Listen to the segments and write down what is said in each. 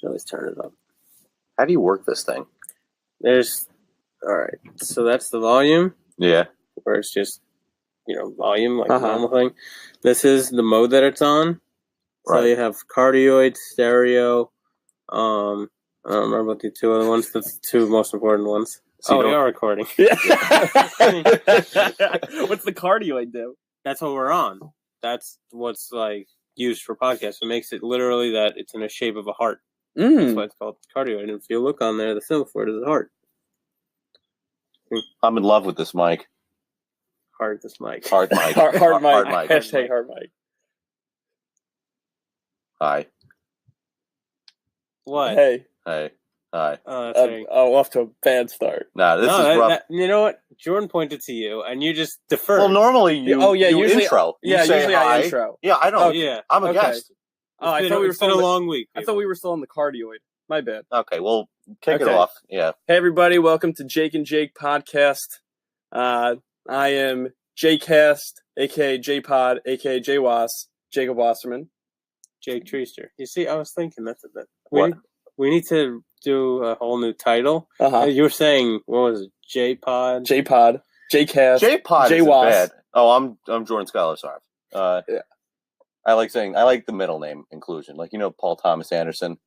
Always turn it up. How do you work this thing? Alright, so that's the volume. Yeah. Where it's just, volume, like a normal thing. This is the mode that it's on. So you have cardioid, stereo. I don't remember what the two other ones. That's the two most important ones. So we are recording. Yeah. What's the cardioid do? That's what we're on. That's what's used for podcasts. It makes it literally that it's in the shape of a heart. That's why it's called cardioid. And if you look on there, the symbol for it is a heart. I'm in love with this mic. Heart mic. Hard mic. Hashtag hard mic. Hi. What? Hey. Hi. Hi. Off to a bad start. Nah, this is rough. You know what? Jordan pointed to you, and you just deferred. Well, normally you usually, intro. Usually hi. I intro. Yeah, I don't. I'm a guest. I thought we were still a long week. I thought we were still on the cardioid. My bad. Okay, well, kick it off. Yeah. Hey, everybody. Welcome to Jake and Jake podcast. I am Jcast, a.k.a. J-Pod, a.k.a. J-Was, Jacob Wasserman. Jake Treester. You see, I was thinking that's a bit. We need to do a whole new title. You were saying, what was it? J-Pod? J-Pod. Jcast. J-Pod J-Was. isn't bad. Oh, I'm Jordan Schuyler, sorry. Yeah. I like the middle name inclusion. Paul Thomas Anderson.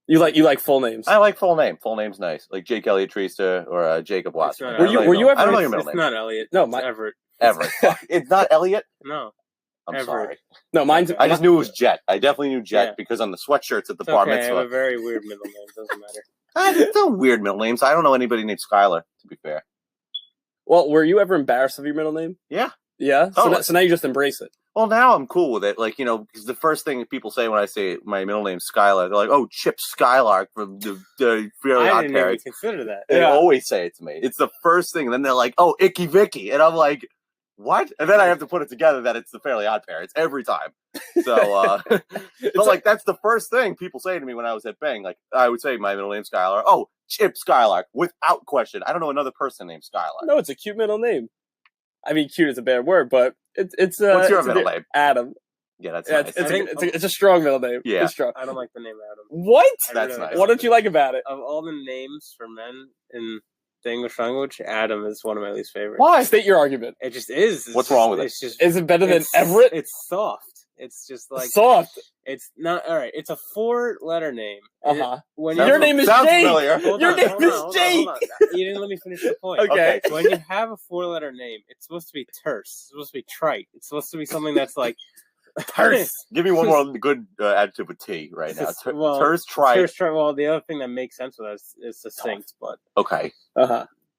You like full names? I like full name. Full name's nice. Like Jake Elliott Treester or Jacob Watson. Were you ever? I don't know your middle name. It's not Elliott. No, it's Everett. Everett. It's not Elliott? No. I'm Everett. sorry. No, mine's. I just knew it was Jet. I definitely knew Jet because on the sweatshirts at the bar mitzvah. I have a very weird middle name. Doesn't matter. There's no weird middle names. I don't know anybody named Schuyler, to be fair. Well, were you ever embarrassed of your middle name? Yeah. Yeah? Totally. So now you just embrace it. Well, now I'm cool with it. Because the first thing people say when I say my middle name's Schuyler, they're like, "Oh, Chip Skylark from the Fairly I Odd didn't Parents." even consider that. They always say it to me. It's the first thing. And then they're like, "Oh, Icky Vicky." And I'm like, what? And then I have to put it together that it's the Fairly Odd Parents every time. So, but that's the first thing people say to me when I was at Bang. Like, I would say my middle name's Skylar. Oh, Chip Skylark, without question. I don't know another person named Skylar. No, it's a cute middle name. I mean, cute is a bad word, but it's What's your middle name? Adam. Yeah, that's nice. It's a strong middle name. Yeah. It's strong. I don't like the name Adam. What? That's nice. What don't you like about it? Of all the names for men in the English language, Adam is one of my least favorites. Why? State your argument. It just is. What's wrong with it? Is it better than Everett? It's soft. It's just soft. It's not all right. It's a 4-letter name. Your name is Jake. Your name is Jake. You didn't let me finish the point. Okay. When you have a 4-letter name, it's supposed to be terse. It's supposed to be trite. It's supposed to be something that's like terse. Give me one more good adjective with T right now. Terse, trite. Terse, trite. Well, the other thing that makes sense with that is succinct, but okay.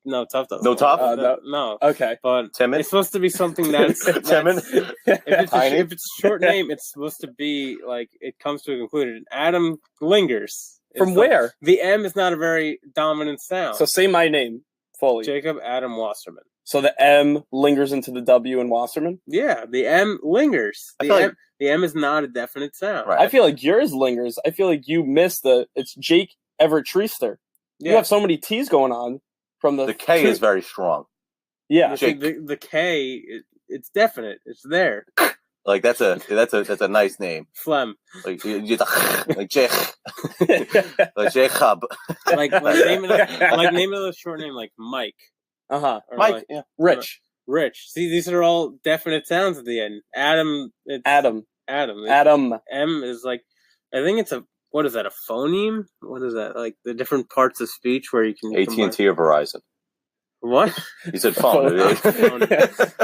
No, tough though. No tough? No. Okay. But timid? It's supposed to be something that's timid. If it's a short name, it's supposed to be it comes to a conclusion. Adam lingers. From where? The M is not a very dominant sound. So say my name fully. Jacob Adam Wasserman. So the M lingers into the W in Wasserman? Yeah, the M lingers. The M is not a definite sound. Right. I feel like yours lingers. I feel like you missed it's Jake Everett Treester. Yeah. You have so many T's going on. From the K is very strong. Yeah, the K, it's definite. It's there. That's a nice name. Phlegm. Like Jake, like Jacob. name of the short name like Mike. Mike. Rich. Rich. See, these are all definite sounds at the end. Adam. Adam. M is I think it's what is that, a phoneme? What is that? Like the different parts of speech where you can... AT&T or Verizon? What? You said phone.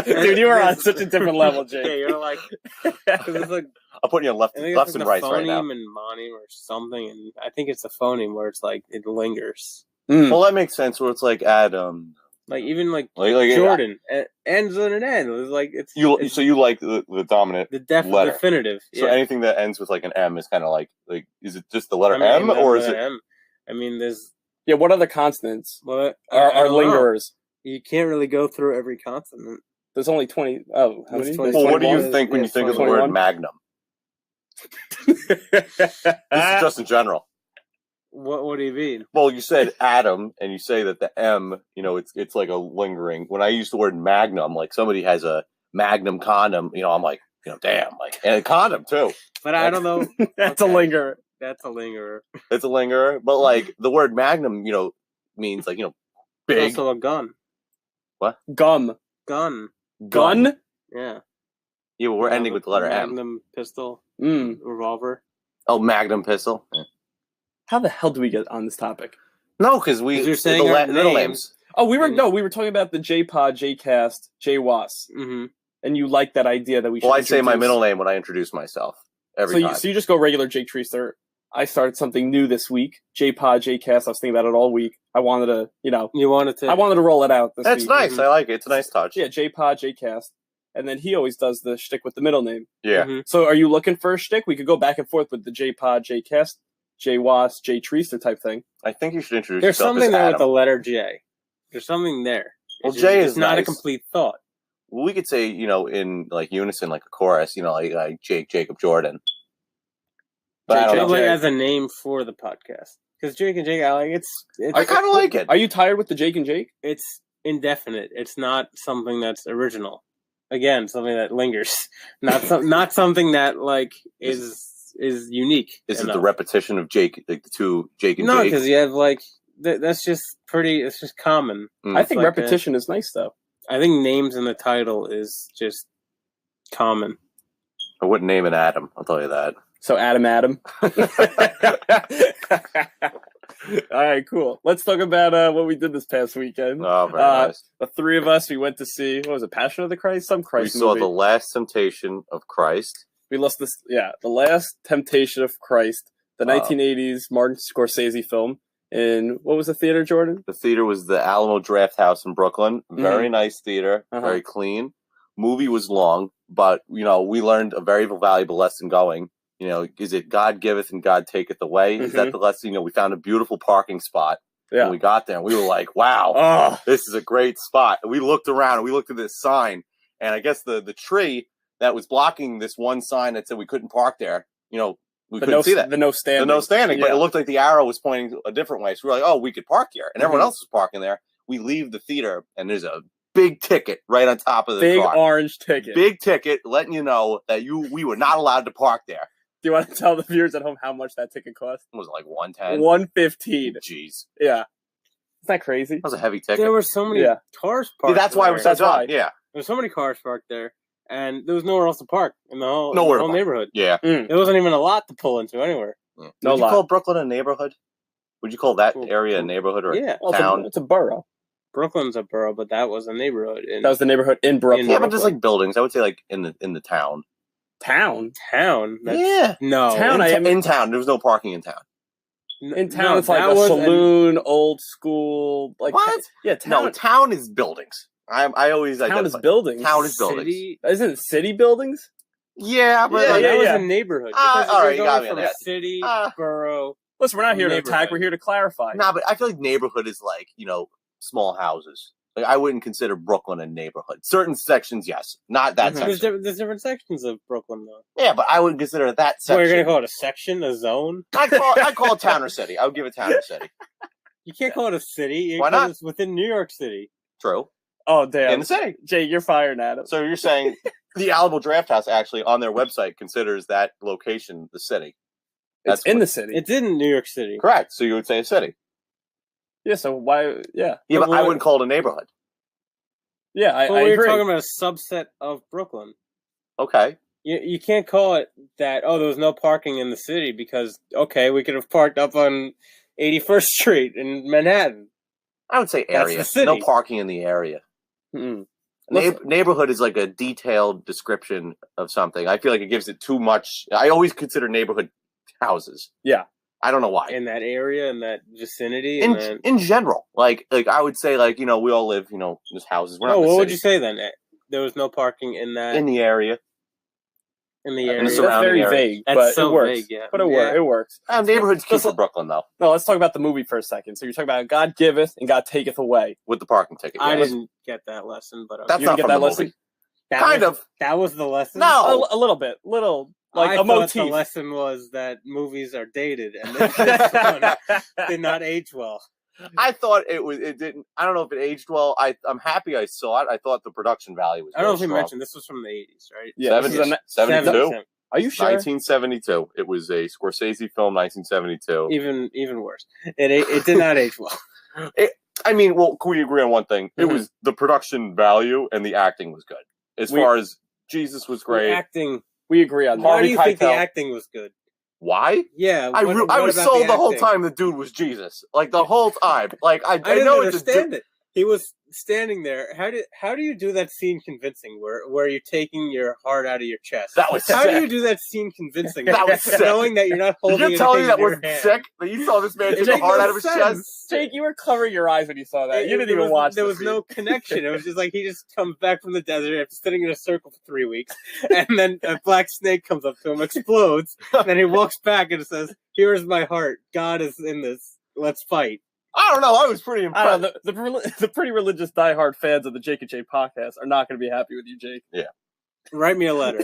Dude, you are on such a different level, Jake. Yeah, you're it's I'm putting you on lefts and rights right now. Phoneme and moneme or something, and I think it's a phoneme where it's it lingers. Well, that makes sense where it's like Adam... Even Jordan ends on an N. It's so you like the dominant letter. Definitive. So anything that ends with an M is kind of like is it just the letter M or is it M? I mean, there's what other consonants are lingerers? You can't really go through every consonant. There's only 20. Oh, how many? Well, what do you think when you think of the word magnum? This is just in general. What do you mean? Well, you said Adam, and you say that the M, it's like a lingering. When I use the word magnum, somebody has a magnum condom, I'm like, damn, and a condom too. But I don't know. That's a linger. That's a lingerer. It's a lingerer, but like the word magnum, means like big. It's also a gun. What? Gun. Gun. Yeah, Yeah. but we're ending with the letter M. Magnum pistol. Mm. Revolver. Oh, magnum pistol. Yeah. How the hell do we get on this topic? No, because you're saying the our middle names. names. Oh, we were talking about the J-Pod, J-Cast, J-Was. Mm-hmm. And you like that idea that we should Well, I say my introduce- middle name when I introduce myself every time. So you just go regular Jake Treaster. I started something new this week. J-Pod, J-Cast. I was thinking about it all week. I wanted to, I wanted to roll it out this That's week. nice. Mm-hmm. I like it. It's a nice touch. Yeah, J-Pod, J-Cast. And then he always does the shtick with the middle name. Yeah. Mm-hmm. So are you looking for a shtick? We could go back and forth with the J-Pod, J-Cast, J-Was, J-Treaster type thing. I think you should introduce There's yourself something as there Adam. with the letter J. There's something there. Well, It's J it's is not a nice. complete thought. Well, we could say, in like unison, like a chorus, like Jacob Jordan. But I don't know. Like as a name for the podcast. Because Jake and Jake, I kind of like it. Are you tired with the Jake and Jake? It's indefinite. It's not something that's original. Again, something that lingers. Not something that like is unique. Is enough. it the repetition of Jake, like the two Jake and No, Jake? because you have like that's just pretty. It's just common. I think like repetition is nice though. I think names in the title is just common. I wouldn't name it Adam. I'll tell you that. So Adam. All right, cool. Let's talk about what we did this past weekend. Oh, very nice. The three of us, we went to see, what was it, Passion of the Christ? Some Christ We saw movie. The Last Temptation of Christ. We lost this, The Last Temptation of Christ, the 1980s Martin Scorsese film. In, what was the theater, Jordan? The theater was the Alamo Draft House in Brooklyn. Very nice theater. Very clean. Movie was long, but, we learned a very valuable lesson going. Is it God giveth and God taketh away? Is that the lesson? We found a beautiful parking spot. Yeah. When we got there, and we were like, wow, this is a great spot. And we looked around, and we looked at this sign, and I guess the tree that was blocking this one sign that said we couldn't park there, we couldn't see that. The no standing. But it looked like the arrow was pointing a different way. So we were like, oh, we could park here. And everyone else was parking there. We leave the theater, and there's a big ticket right on top of the big car. Orange ticket. Big ticket letting you know that we were not allowed to park there. Do you want to tell the viewers at home how much that ticket cost? It was like $110. $115. Jeez. Yeah. Isn't that crazy? That was a heavy ticket. There were so many cars parked. That's why it was so why. Yeah. There were so many cars parked there, and there was nowhere else to park in the whole, neighborhood. Yeah. There wasn't even a lot to pull into anywhere. Yeah. No Would you call Brooklyn a neighborhood? Would you call that area a neighborhood or a town? It's a borough. Brooklyn's a borough, but that was a neighborhood. That was the neighborhood in Brooklyn. Yeah, but just like buildings. I would say like in the town. Town? Yeah. No. Town, in town. There was no parking in town. In town, it's like a saloon, old school. Like what? Yeah, town. No, town is buildings. I always town is buildings. Town is buildings. City? Isn't it city buildings? Yeah, but that was a neighborhood. All right, you got me on from that. City, borough. Listen, we're not here to attack. We're here to clarify. Nah, but I feel like neighborhood is like small houses. Like I wouldn't consider Brooklyn a neighborhood. Certain sections, yes, not that section. There's different sections of Brooklyn, though. Yeah, but I wouldn't consider that section. What, you're gonna call it a section, a zone? I'd call it town or city. I would give it town or city. You can't call it a city. Why not? It's within New York City. True. Oh, damn. In the city. Jay, you're fired, Adam. So you're saying the Alamo Draft House actually on their website considers that location the city. It's in the city. It's in New York City. Correct. So you would say a city. Yeah, so why? Yeah. Yeah, but I wouldn't call it a neighborhood. Yeah, I we agree. were talking about a subset of Brooklyn. Okay. You can't call it that, there was no parking in the city because, we could have parked up on 81st Street in Manhattan. I would say area. No parking in the area. Neighborhood is like a detailed description of something. I feel like it gives it too much. I always consider neighborhood houses. Yeah. I don't know why. In that area, in that vicinity? In general. Like I would say, we all live, in these houses. We're not what would you say then? There was no parking in that? In the area. In the area. In the surrounding That's very area. vague, but so it works. vague, yeah. But it works. Neighborhood's cute for Brooklyn, though. No, let's talk about the movie for a second. So you're talking about God giveth and God taketh away. With the parking ticket. I didn't get that lesson, but... That's not from the movie. Kind of. That was the lesson? No. A little bit. Like I a motif. The lesson was that movies are dated and this one did not age well. I thought it didn't. I don't know if it aged well. I'm happy I saw it. I thought the production value was. I don't know if strong. you mentioned this was from the 80s, right? Yeah, 72. Are you sure? 1972. It was a Scorsese film, 1972. Even worse. It did not age well. Can we agree on one thing? It was the production value and the acting was good. As far as Jesus was great. The acting, we agree on that. Why do you think the acting was good? Why? Yeah, I was sold the whole time the dude was Jesus. Like the whole time. Like I didn't know understand it. He was standing there. How do you do that scene convincing? Where you're taking your heart out of your chest? That was how sick. do you do that scene convincing? That was sick. Knowing that you're not holding. You're telling me that was sick. That you saw this man take the heart out of his chest. Jake, you were covering your eyes when you saw that. You didn't even watch. There was no connection. It was just like he just comes back from the desert after sitting in a circle for 3 weeks, and then a black snake comes up to him, explodes, and then he walks back and says, "Here is my heart. God is in this. Let's fight." I don't know. I was pretty impressed. The pretty religious diehard fans of the Jake and Jay podcast are not going to be happy with you, Jake. Yeah. Write me a letter.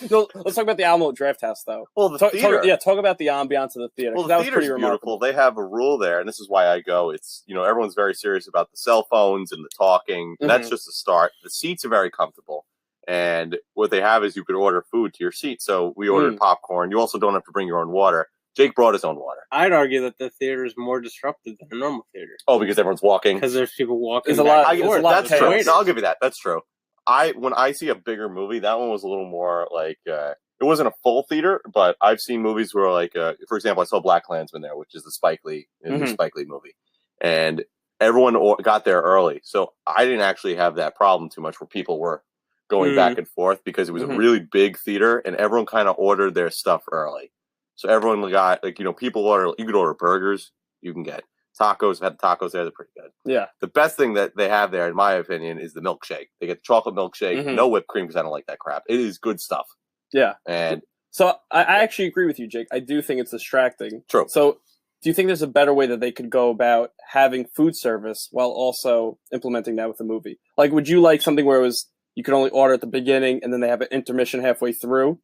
No, let's talk about the Alamo Draft House, though. Well, the theater. Talk about the ambiance of the theater. Well, the theater's beautiful. They have a rule there, and this is why I go. It's, everyone's very serious about the cell phones and the talking. And that's just a start. The seats are very comfortable. And what they have is you could order food to your seat. So we ordered popcorn. You also don't have to bring your own water. Jake brought his own water. I'd argue that the theater is more disruptive than a normal theater. Oh, because everyone's walking? Because there's people walking. There's a lot. That's true. No, I'll give you that. That's true. When I see a bigger movie, that one was a little more like, it wasn't a full theater, but I've seen movies where, like, for example, I saw Black Klansman there, which is the Spike Lee movie. And everyone got there early. So I didn't actually have that problem too much where people were going back and forth because it was a really big theater and everyone kind of ordered their stuff early. So everyone got, people order, you could order burgers, you can get tacos. I've had tacos there, they're pretty good. Yeah. The best thing that they have there, in my opinion, is the milkshake. They get the chocolate milkshake, no whipped cream because I don't like that crap. It is good stuff. Yeah. And so I actually agree with you, Jake. I do think it's distracting. True. So do you think there's a better way that they could go about having food service while also implementing that with the movie? Like, would you like something where it was you could only order at the beginning and then they have an intermission halfway through?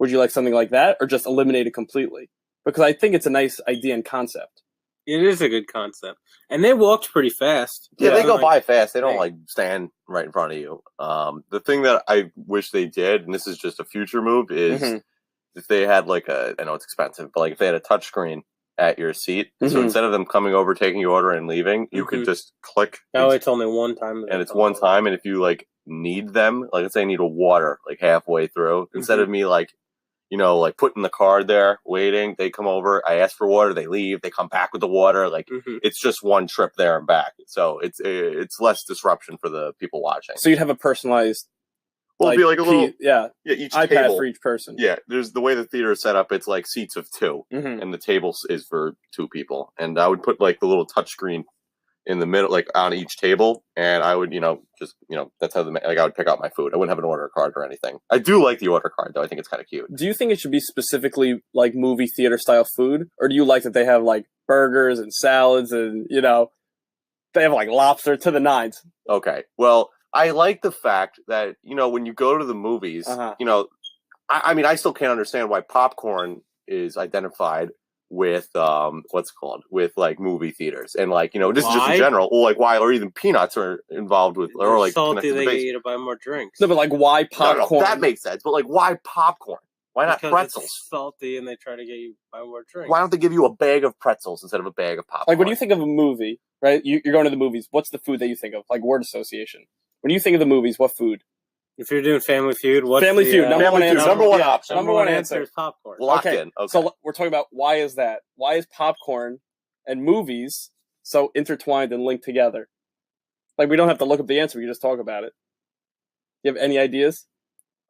Would you like something like that, or just eliminate it completely? Because I think it's a nice idea and concept. It is a good concept. And they walked pretty fast. Yeah, they go by fast. They don't, stand right in front of you. The thing that I wish they did, and this is just a future move, is if they had, I know it's expensive, but, if they had a touchscrene at your seat, so instead of them coming over, taking your order, and leaving, you could just click. Oh, it's only one time. And it's one time, and if you, need them, let's say I need a water, halfway through, instead of me, putting the card there, waiting, they come over, I ask for water, they leave, they come back with the water, it's just one trip there and back. So it's less disruption for the people watching. So you'd have a personalized, it'd be like a little, each iPad table for each person. Yeah, there's the way the theater is set up, it's like seats of two, and the table is for two people. And I would put the little touchscreen in the middle, on each table, and I would, that's how I would pick out my food. I wouldn't have an order card or anything. I do like the order card, though. I think it's kind of cute. Do you think it should be specifically movie theater style food, or do you like that they have burgers and salads and they have lobster to the nines? Okay, well, I like the fact that when you go to the movies, I still can't understand why popcorn is identified with what's it called, with movie theaters, and this is just in general, or why, or even peanuts are involved with, or salty, they get you to buy more drinks. No, but why popcorn? No, that makes sense, but why popcorn? Why not pretzels? It's salty, and they try to get you to buy more drinks. Why don't they give you a bag of pretzels instead of a bag of popcorn? When you think of a movie, right? You're going to the movies. What's the food that you think of? Word association. When you think of the movies, what food? If you're doing Family Feud, what's Family Feud? Number one answer. Number one option. Number one answer is popcorn. Locked in. Okay. So we're talking about why is that? Why is popcorn and movies so intertwined and linked together? We don't have to look up the answer. We can just talk about it. You have any ideas?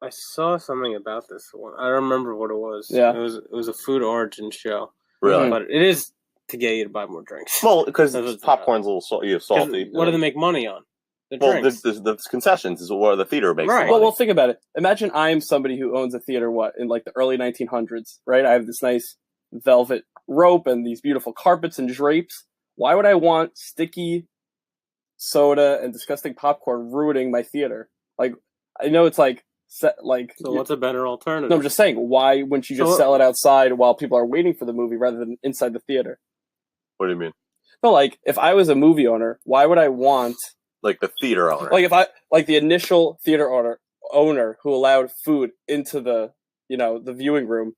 I saw something about this one. I don't remember what it was. Yeah. It was a food origin show. Really? But it is to get you to buy more drinks. Well, because popcorn's a little salty. What do they make money on? The concessions is where the theater makes money. Well, think about it. Imagine I'm somebody who owns a theater, in the early 1900s, right? I have this nice velvet rope and these beautiful carpets and drapes. Why would I want sticky soda and disgusting popcorn ruining my theater? I know it's so what's a better alternative? No, I'm just saying, why wouldn't you just sell it outside while people are waiting for the movie rather than inside the theater? What do you mean? No, if I was a movie owner, why would I want... the theater owner. If I the initial theater owner who allowed food into the the viewing room.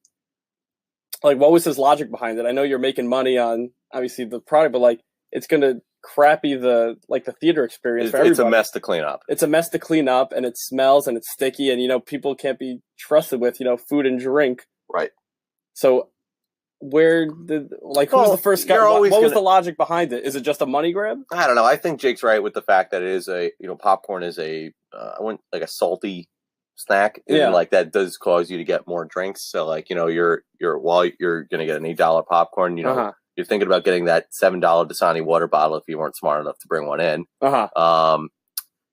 Like, what was his logic behind it? I know you're making money on obviously the product, but like, it's gonna crappy the theater experience for everybody. It's a mess to clean up. It's a mess to clean up, and it smells and it's sticky, and people can't be trusted with food and drink. Right. So, who's the first guy? What was the logic behind it? Is it just a money grab? I don't know. I think Jake's right with the fact that it is popcorn is a salty snack, and like that does cause you to get more drinks. So like you're gonna get an $8 popcorn, you're thinking about getting that $7 Dasani water bottle if you weren't smart enough to bring one in.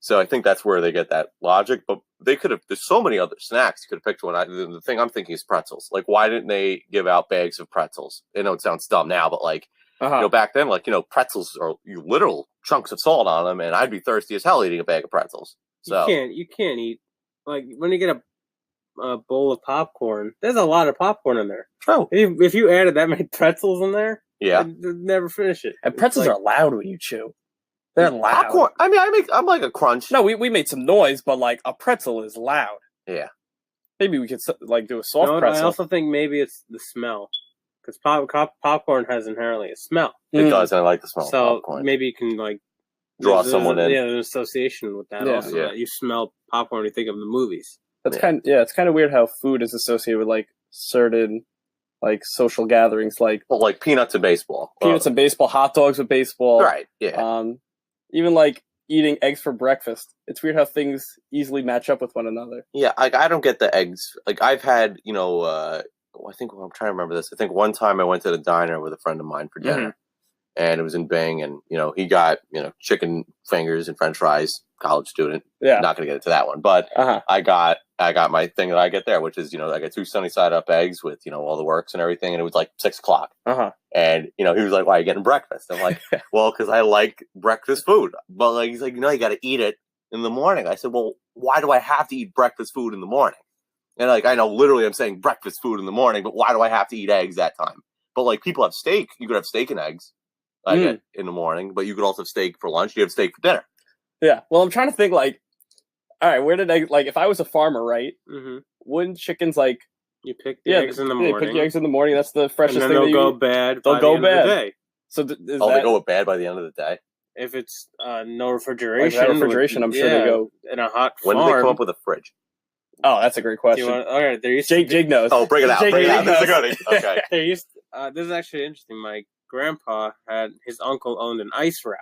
So I think that's where they get that logic. But they could have. There's so many other snacks you could have picked one. The thing I'm thinking is pretzels. Like, why didn't they give out bags of pretzels? I know it sounds dumb now, but like back then, pretzels are literal chunks of salt on them, and I'd be thirsty as hell eating a bag of pretzels. So you can't eat. Like, when you get a bowl of popcorn, there's a lot of popcorn in there. True. If you added that many pretzels in there, you'd never finish it. And pretzels are loud when you chew. They're loud. Popcorn. I mean, I'm like a crunch. No, we made some noise, but like a pretzel is loud. Yeah. Maybe we could do a soft pretzel. I also think maybe it's the smell, because popcorn has inherently a smell. It does, and I like the smell of popcorn. So maybe you can draw someone in. Yeah, an association with that also. Yeah. That you smell popcorn, you think of the movies. That's it's kind of weird how food is associated with like certain like social gatherings, like peanuts and baseball. Peanuts and baseball, hot dogs with baseball. Right. Yeah. Even like eating eggs for breakfast. It's weird how things easily match up with one another. Yeah, I don't get the eggs. Like, I've had, I think I'm trying to remember this. I think one time I went to the diner with a friend of mine for dinner, and it was in Bing, and he got chicken fingers and French fries. College student. Yeah, not gonna get into that one, but I got my thing that I get there, which is I got 2 sunny side up eggs with all the works and everything, and it was like 6:00. And he was like, "Why are you getting breakfast?" I'm like, "Well, because I like breakfast food." But like he's like, "You got to eat it in the morning." I said, "Well, why do I have to eat breakfast food in the morning?" And like I know literally I'm saying breakfast food in the morning, but why do I have to eat eggs that time? But like people have steak. You could have steak and eggs in the morning, but you could also have steak for lunch. You have steak for dinner. Yeah. Well, I'm trying to think like, all right, where did eggs, like if I was a farmer, right? Wouldn't chickens like you pick the eggs in the morning? Pick the eggs in the morning. That's the freshest thing. They'll go bad. They'll go bad. The day. So they go bad by the end of the day. If it's no refrigeration, I'm sure they go in a hot farm. When do they come up with a fridge? Oh, that's a great question. All right, Jake knows. Oh, bring it out. Bring it out. This is a goodie. Okay. This is actually interesting. My grandpa had his uncle owned an ice route.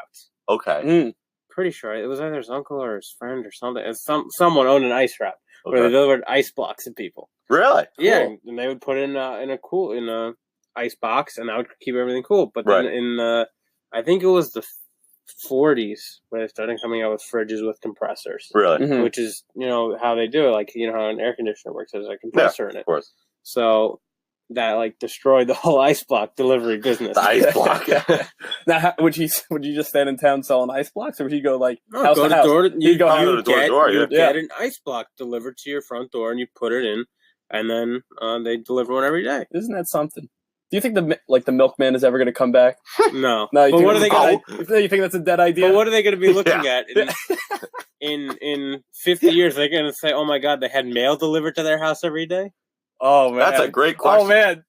Okay. Pretty sure it was either his uncle or his friend or something. Someone owned an ice route where they delivered ice blocks to people. Really? Cool. Yeah, and they would put in a ice box, and that would keep everything cool. But then in I think it was the 40s when they started coming out with fridges with compressors. Really? Which is how they do it. Like how an air conditioner works, there's a compressor in it. Of course. So that like destroyed the whole ice block delivery business. The ice block. Now, would you just stand in town selling ice blocks, or would you go like house go to house? You go door to door. You get an ice block delivered to your front door, and you put it in, and then they deliver one every day. Isn't that something? Do you think the milkman is ever going to come back? No. No. But what are they going to? You think that's a dead idea? But what are they going to be looking at in 50 years? They're going to say, "Oh my God, they had mail delivered to their house every day." Oh man, that's a great question. Oh man,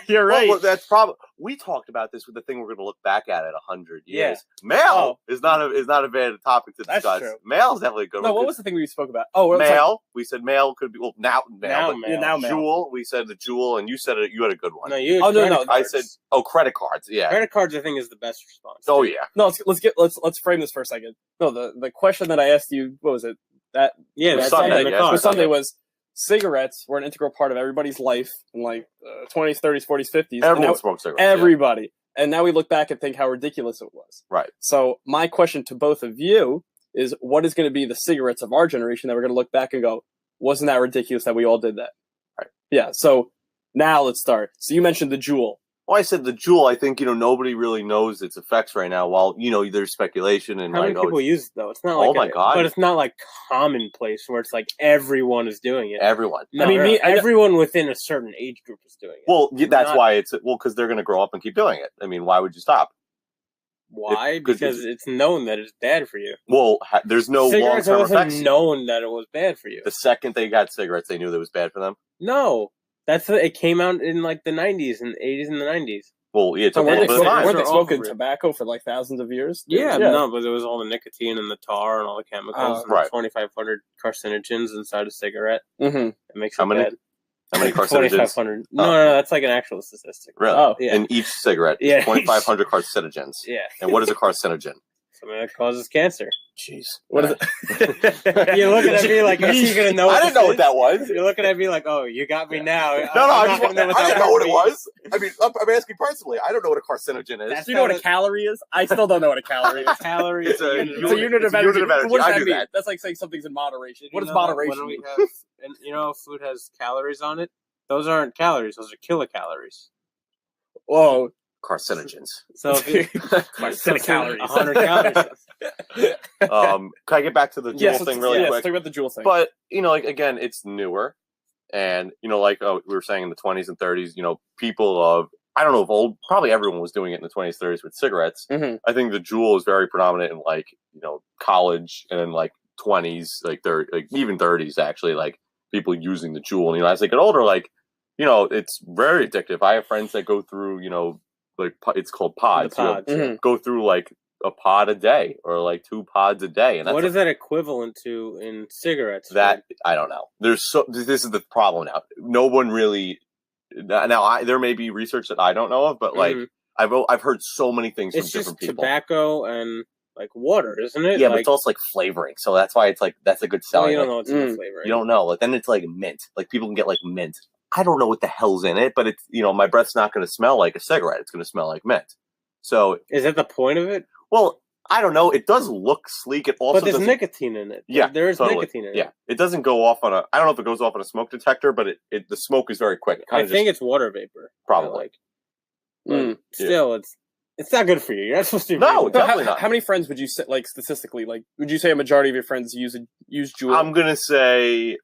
you're right. Well, that's probably we talked about this with the thing we're going to look back at 100 years. Yeah. Mail is not a bad topic to discuss. That's true. Mail is definitely a good. No, what was the thing we spoke about? Oh, mail. We said mail could be now mail. Jewel. We said the jewel, and you said it. You had a good one. No, you. No. I said credit cards. Yeah, credit cards. I think is the best response. Oh yeah. No, let's frame this for a second. No, the question that I asked you, what was it? Sunday was. Cigarettes were an integral part of everybody's life in like 20s, 30s, 40s, 50s. Everyone smoked cigarettes. Everybody. Yeah. And now we look back and think how ridiculous it was. Right. So my question to both of you is, what is going to be the cigarettes of our generation that we're going to look back and go, wasn't that ridiculous that we all did that? Right. Yeah. So now let's start. So you mentioned the Juul. Well, I said the Juul. I think nobody really knows its effects right now. While there's speculation and how many people use it though? It's not like my God, but it's not like commonplace where it's like everyone is doing it. Everyone. No, I mean, everyone within a certain age group is doing it. Well, that's why because they're going to grow up and keep doing it. I mean, why would you stop? Why? Because it's known that it's bad for you. Well, there's no cigarettes long-term wasn't effects. known that it was bad for you. The second they got cigarettes, they knew that it was bad for them. No, it came out in like the 90s and 80s and the 90s. Well, yeah, it So took a little bit of time. weren't they smoking tobacco for like thousands of years? Yeah, no, but there was all the nicotine and the tar and all the chemicals and right. 2,500 carcinogens inside a cigarette. Mm-hmm. It makes it bad. How many carcinogens? 2,500. No, that's like an actual statistic. Really? Oh, yeah. In each cigarette, 2,500 carcinogens. Yeah. And what is a carcinogen? Something that causes cancer. Jeez. What is it? You're looking at me like, is he going to know I didn't know what that was. You're looking at me like, oh, you got me now. No, I didn't know what it was. I mean, I'm asking personally. I don't know what a carcinogen is. Do you know what a calorie is? I still don't know what a calorie is. Calorie is a unit of energy. What does that mean? That. That's like saying something's in moderation. What does moderation mean? And you know, food has calories on it. Those aren't calories. Those are kilocalories. Whoa. Carcinogens. So if you, 100 calories. 100 calories. Can I get back to the Juul thing really quick? Let's talk about the Juul thing. But, you know, like, again, it's newer. And, you know, like we were saying in the 20s and 30s, you know, people of, I don't know if probably everyone was doing it in the 20s, 30s with cigarettes. Mm-hmm. I think the Juul is very predominant in, like, you know, college and then, like, 20s, like, even 30s, actually, like, people using the Juul. And, you know, as they get older, like, you know, it's very addictive. I have friends that go through, you know, like it's called pods. Go through like a pod a day or like 2 pods a day. And that's what is that equivalent to in cigarettes? That I don't know. This is the problem now. No one really. Now there may be research that I don't know of, but like I've heard so many things from different people. It's tobacco and like water, isn't it? Yeah, but it's also like flavoring. So that's why it's like that's a good selling. You don't know what's in the flavor. You don't know. Like then it's like mint. Like people can get like mint. I don't know what the hell's in it, but it's, you know, my breath's not going to smell like a cigarette. It's going to smell like mint. So is that the point of it? Well, I don't know. It does look sleek. It also, but there's nicotine in it. Yeah, there is nicotine in it. Yeah, it doesn't go off on I don't know if it goes off on a smoke detector, but the smoke is very quick. I think it's water vapor. Probably. Still, it's not good for you. You're not supposed to. No, definitely not. How many friends would you say, like statistically, like would you say a majority of your friends use Juul? I'm gonna say.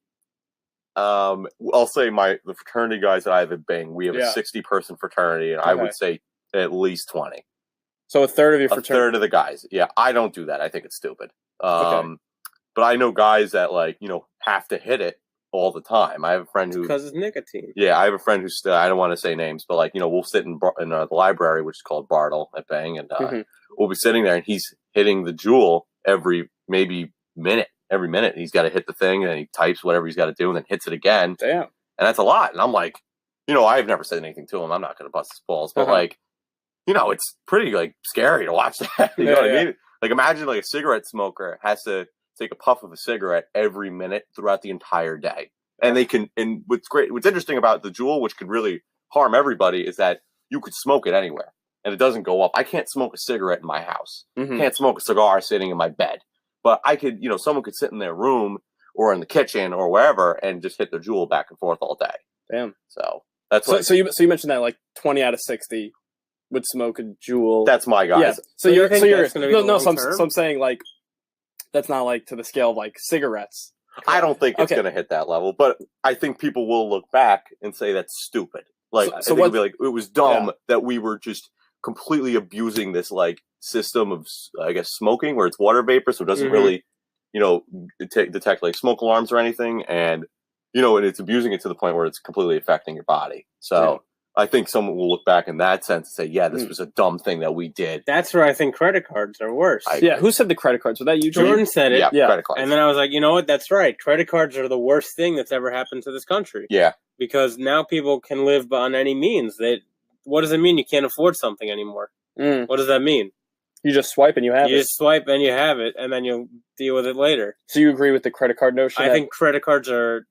I'll say the fraternity guys that I have at Bing, we have a 60-person fraternity, and I would say at least 20. So a third of your fraternity? A third of the guys. Yeah, I don't do that. I think it's stupid. But I know guys that, like, you know, have to hit it all the time. I have a friend who... Because it's nicotine. Yeah, I have a friend who's still... I don't want to say names, but, like, you know, we'll sit in the library, which is called Bartle at Bang, and we'll be sitting there, and he's hitting the Juul every minute. Every minute he's got to hit the thing, and then he types whatever he's got to do, and then hits it again. Damn, and that's a lot. And I'm like, you know, I've never said anything to him. I'm not going to bust his balls, but like, you know, it's pretty like scary to watch that. You know what I mean? Like, imagine like a cigarette smoker has to take a puff of a cigarette every minute throughout the entire day, and they can. And what's interesting about the Juul, which could really harm everybody, is that you could smoke it anywhere, and it doesn't go up. I can't smoke a cigarette in my house. Can't smoke a cigar sitting in my bed. But I could, you know, someone could sit in their room or in the kitchen or wherever and just hit their Juul back and forth all day. Damn. So that's so you mentioned that like 20 out of 60 would smoke a Juul. That's my guys. Yeah. So you're so I'm saying like that's not like to the scale of like cigarettes. I don't think it's going to hit that level, but I think people will look back and say that's stupid. Like I think it'll be like it was dumb that we were just completely abusing this like system of, I guess, smoking where it's water vapor, so it doesn't really, you know, detect like smoke alarms or anything, and you know, and it's abusing it to the point where it's completely affecting your body. So I think someone will look back in that sense and say, yeah, this was a dumb thing that we did. That's where I think credit cards are worse. Who said the credit cards? Was that you, Jordan said it. Yeah, credit cards. And then I was like, you know what? That's right. Credit cards are the worst thing that's ever happened to this country. Yeah. Because now people can live on any means. What does it mean you can't afford something anymore? What does that mean? You just swipe and you have it. You just swipe and you have it, and then you'll deal with it later. So you agree with the credit card notion? I think credit cards are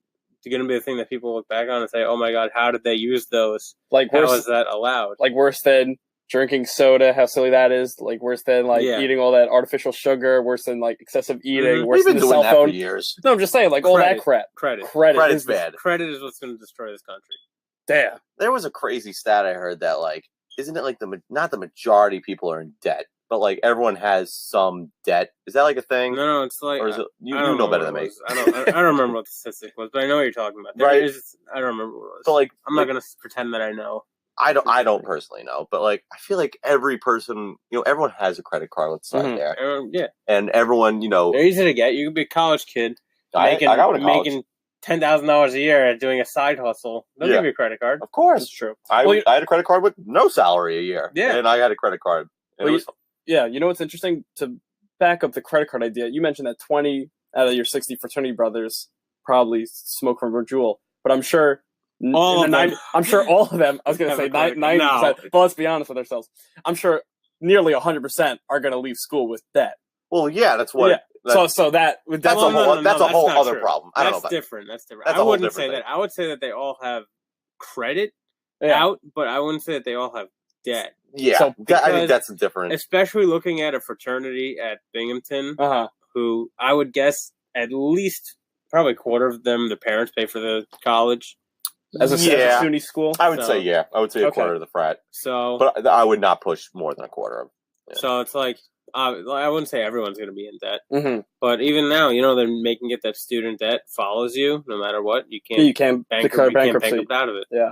going to be a thing that people look back on and say, oh my God, how did they use those? Like, how is that allowed? Like worse than drinking soda, how silly that is. Like worse than like eating all that artificial sugar, worse than like excessive eating, worse than the cell phone. For years. No, I'm just saying, like all that crap. Credit's bad. Credit is what's going to destroy this country. Damn. There was a crazy stat I heard that like, isn't it like not the majority of people are in debt, but like everyone has some debt? Is that like a thing? No, it's like, or is it, you know better than me. I don't remember what the statistic was, but I know what you're talking about. I don't remember what it was. So like, I'm not going to pretend that I know. I don't personally know, but like I feel like every person, everyone has a credit card. Let's start there. Yeah, and everyone, they're easy to get. You could be a college kid I got one in college. making $10,000 a year at doing a side hustle. They'll give you a credit card. Of course, that's true. I had a credit card with no salary a year. Yeah, and I had a credit card. Yeah, you know what's interesting? To back up the credit card idea, you mentioned that 20 out of your 60 fraternity brothers probably smoke from Jewel, but I'm sure all of them. I'm sure all of them. I was going to say 90%, but let's be honest with ourselves. I'm sure nearly 100% are going to leave school with debt. Well, yeah, that's what. Yeah. That's a whole other problem. I don't know. That's different. I wouldn't say that. I would say that they all have credit out, but I wouldn't say that they all have debt. Yeah, so I think that's different. Especially looking at a fraternity at Binghamton, who I would guess at least probably a quarter of them, the parents pay for the college. As a SUNY school? I would say, I would say a quarter of the frat. So, but I would not push more than a quarter of. Yeah. So it's like, I wouldn't say everyone's going to be in debt. Mm-hmm. But even now, they're making it that student debt follows you no matter what. You can't declare bankruptcy. Can't bankrupt out of it. Yeah.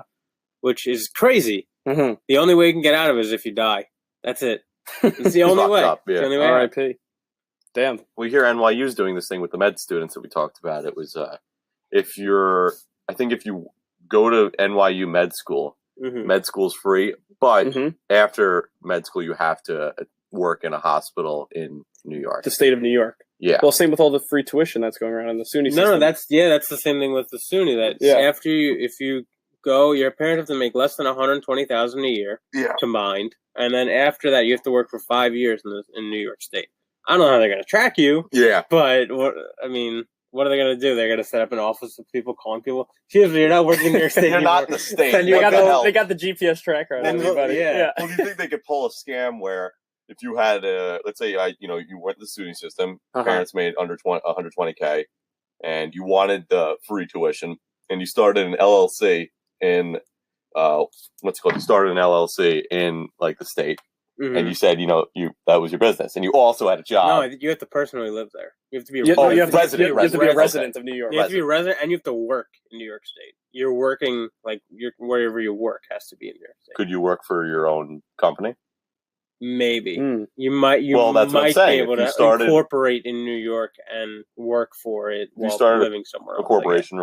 Which is crazy. Mm-hmm. The only way you can get out of it is if you die. That's it. It's the only way. Up, yeah. The only way. R.I.P. Damn. We hear NYU's doing this thing with the med students that we talked about. It was if you go to NYU med school, med school's free, but after med school you have to work in a hospital in New York. The state of New York. Yeah. Well, same with all the free tuition that's going around in the SUNY system. No, that's the same thing with the SUNY. After if you go, your parents have to make less than $120,000 a year combined, and then after that you have to work for 5 years in New York State. I don't know how they're going to track you. Yeah. But what are they going to do? They're going to set up an office of people calling people. Excuse me, you're not working in New York State. You're not in the state. They got the GPS tracker on everybody. Yeah. Well, do you think they could pull a scam where if you had let's say you went to the SUNY system, parents made under 120K, and you wanted the free tuition, and you started an LLC in what's it called? You started an LLC in like the state. Mm-hmm. And you said, that was your business, and you also had a job. No, you have to personally live there. You have to be a resident. You have to be a resident of New York. You have to be a resident, and you have to work in New York State. You're working wherever you work has to be in New York State. Could you work for your own company? Maybe you might. That's what I'm saying. Be able to incorporate in New York and work for it while living somewhere else. A corporation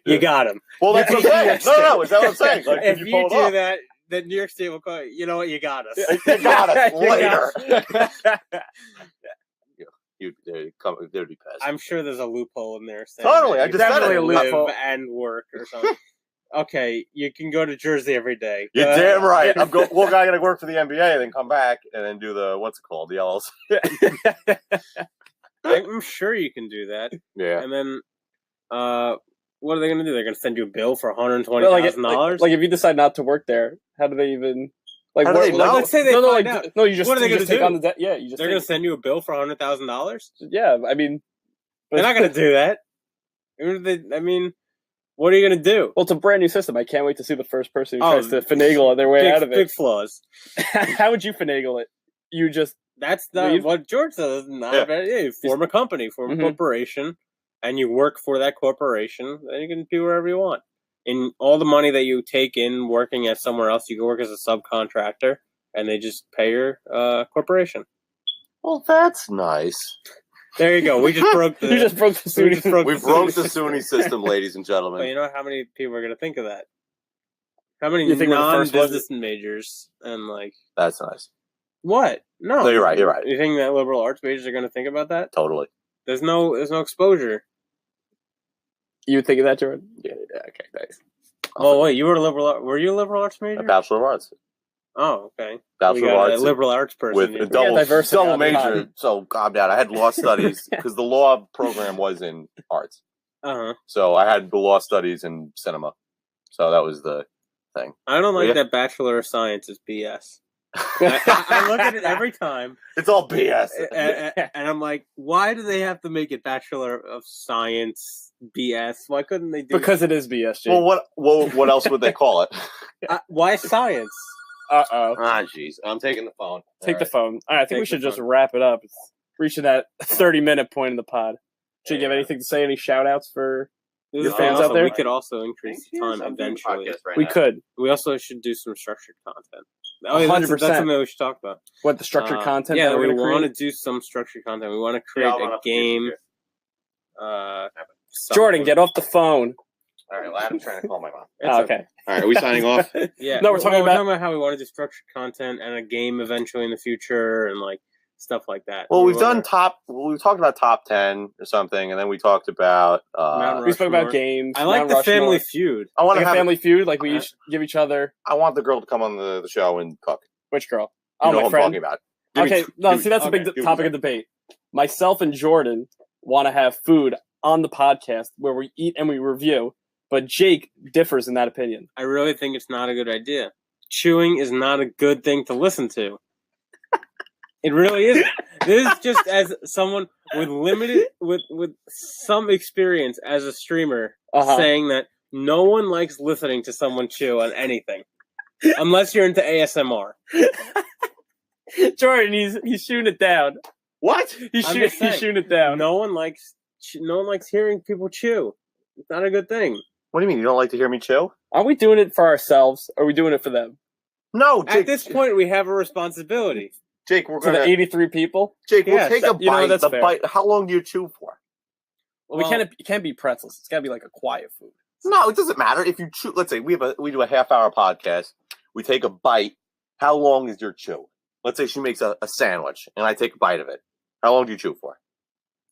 you got him. Well, that's what I'm saying. No, is that what I'm saying? Like, if you do that. Then New York State will call you. You know what? You got us. You got us later. There'd be pissed. I'm sure there's a loophole in there. Totally. I just definitely a loophole and work or something. Okay, you can go to Jersey every day. You're damn right. I got to work for the NBA, then come back and then do the the LLC. I'm sure you can do that. Yeah. And then, what are they going to do? They're going to send you a bill for $120,000. Like if you decide not to work there, how do they even? Like, how do they know? Let's say they find out. No, you just. What are they going to take do? On the debt? Yeah, they're going to send you a bill for $100,000. Yeah, I mean, they're not going to do that. What are you going to do? Well, it's a brand new system. I can't wait to see the first person who tries to finagle their way out of it. Big flaws. How would you finagle it? You just that's not what George says. You form a company, form a corporation, and you work for that corporation. Then you can do wherever you want. And all the money that you take in working at somewhere else, you can work as a subcontractor, and they just pay your corporation. Well, that's nice. There you go. We just broke the. You just broke the SUNY. We broke the SUNY system, ladies and gentlemen. Well, you know how many people are going to think of that? How many non-business majors and like? That's nice. What? No, you're right. You're right. You think that liberal arts majors are going to think about that? Totally. There's no exposure. You would think of that, Jordan? Yeah. Okay. Nice. Oh wait, were you a liberal arts major? A Bachelor of Arts. Oh, okay. Bachelor of Arts, a liberal arts person with a double major. So, God, Dad, I had law studies because the law program was in arts. So I had the law studies in cinema. So that was the thing. I don't like that Bachelor of Science is BS. I look at it every time. It's all BS, and I'm like, why do they have to make it Bachelor of Science BS? Why couldn't they do? Because it is BS. Jake. Well, what else would they call it? Why science? Uh-oh. Jeez. I'm taking the phone. Take the phone. All right, I think we should just wrap it up. It's reaching that 30-minute point in the pod. Should you have anything to say? Any shout-outs for Your fans out there? We could also increase the time eventually. We could. We also should do some structured content. 100%. That's something we should talk about. What, the structured content? Yeah, we want to do some structured content. We want to create a game. Jordan, get off the phone. All right, well, Adam's trying to call my mom. Okay. All right, are we signing off? Yeah. No, we're talking about how we want to do structured content and a game eventually in the future and like stuff like that. Well, we've talked about top 10 or something, and then we talked about we spoke about games. I like the Family Feud. I want to have a Family Feud, like we each give each other. I want the girl to come on the show and cook. Which girl? You know my friend. I'm talking about. That's a big topic of debate. Myself and Jordan want to have food on the podcast where we eat and we review, but Jake differs in that opinion. I really think it's not a good idea. Chewing is not a good thing to listen to. It really isn't. This is just as someone with some experience as a streamer saying that no one likes listening to someone chew on anything unless you're into ASMR. Jordan, he's shooting it down. What? He's shooting it down. No one likes hearing people chew. It's not a good thing. What do you mean? You don't like to hear me chew? Are we doing it for ourselves? Or are we doing it for them? No, Jake, at this point we have a responsibility. Jake, we're going to... the 83 people? Jake, we'll take a bite. That's fair. Bite. How long do you chew for? Well, it can't be pretzels. It's got to be like a quiet food. No, it doesn't matter. If you chew... Let's say we do a half-hour podcast. We take a bite. How long is your chew? Let's say she makes a sandwich, and I take a bite of it. How long do you chew for?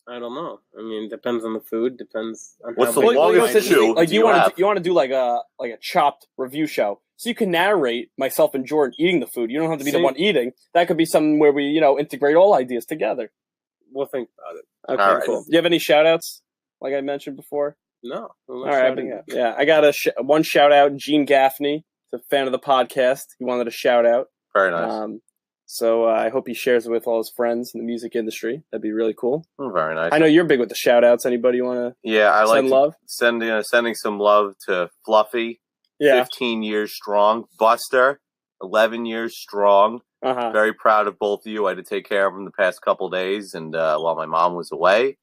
I don't know. I mean, it depends on the food. Depends on what's the longest chew. Like you want to do like a chopped review show, so you can narrate myself and Jordan eating the food. You don't have to be the one eating. That could be something where we integrate all ideas together. We'll think about it. Okay, all right. Cool. Do you have any shout outs like I mentioned before? No. All right. Yeah, I got one shout out. Gene Gaffney, a fan of the podcast. He wanted a shout out. Very nice. So I hope he shares it with all his friends in the music industry. That'd be really cool. Oh, very nice. I know you're big with the shout-outs. Anybody you want to send love? Sending some love to Fluffy, 15 years strong. Buster, 11 years strong. Very proud of both of you. I had to take care of them the past couple days and while my mom was away.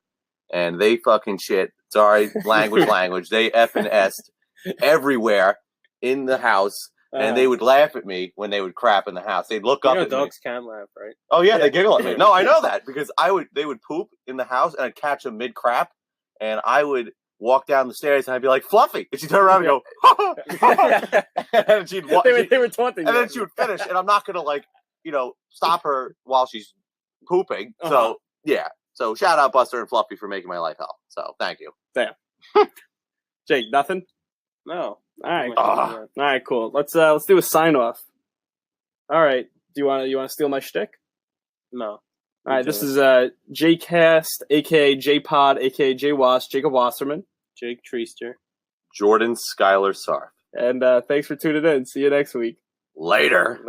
And they fucking shit. Sorry, language. They effing S'd everywhere in the house. And they would laugh at me when they would crap in the house. They'd look up at me. Dogs can laugh, right? Oh yeah, they giggle at me. No, I know that because they would poop in the house and I'd catch them mid crap, and I would walk down the stairs and I'd be like, "Fluffy," and she'd turn around and go, ha, ha. And she'd watch. They were taunting. And then she would finish, and I'm not gonna stop her while she's pooping. So yeah. So shout out Buster and Fluffy for making my life hell. So thank you. Damn. Jake, nothing? No. All right, cool. Let's do a sign off. All right. Do you want to steal my shtick? No. All right. This is Jcast, aka Jpod, aka Jwas, Jacob Wasserman, Jake Treester, Jordan Skylar Sarf, and thanks for tuning in. See you next week. Later.